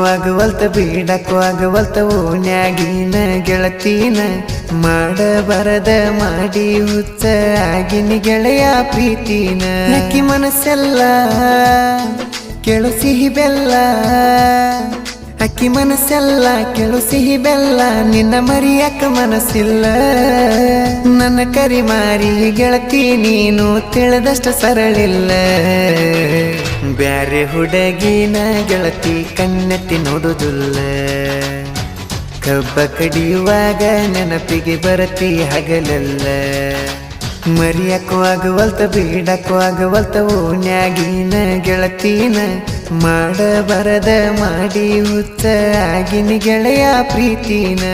ಆಗುವಲ್ತ ಬೀಡಕ್ಕೂ ಆಗುವಲ್ತ ಓನ್ಯಾಗಿನ ಗೆಳತೀನ ಮಾಡಬಾರದ ಮಾಡಿ ಹುಚ್ಚ ಆಗಿನಿ ಗೆಳೆಯ ಪ್ರೀತಿನ ನಕ್ಕಿ ಮನಸ್ಸೆಲ್ಲ ಕೆಳು ಸಿಹಿ ಬೆಲ್ಲ ಅಕ್ಕಿ ಮನಸ್ಸೆಲ್ಲ ಕೆಳು ಸಿಹಿ ಬೆಲ್ಲ ನಿನ್ನ ಮರಿಯಕ್ಕ ಮನಸ್ಸಿಲ್ಲ ನನ್ನ ಕರಿ ಮಾರಿ ಗೆಳತಿ ನೀನು ತಿಳಿದಷ್ಟು ಸರಳಿಲ್ಲ ಬ್ಯಾರೆ ಹುಡುಗಿನ ಗೆಳತಿ ಕಣ್ಣೆತ್ತಿ ನೋಡುದಿಲ್ಲ ಕಬ್ಬ ಕಡಿಯುವಾಗ ನೆನಪಿಗೆ ಬರತಿ ಹಗಲೆಲ್ಲ ಮರಿಯಕ್ಕೂ ಆಗುವಲ್ತ ಬೀಡಕ್ಕೂ ಆಗುವಲ್ತ ಓನ್ಯಾಗಿನ ಗೆಳತೀನ ಮಾಡಬಾರದ ಮಾಡಿ ಹುಚ್ಚ ಆಗಿನಿ ಗೆಳೆಯ ಪ್ರೀತಿನ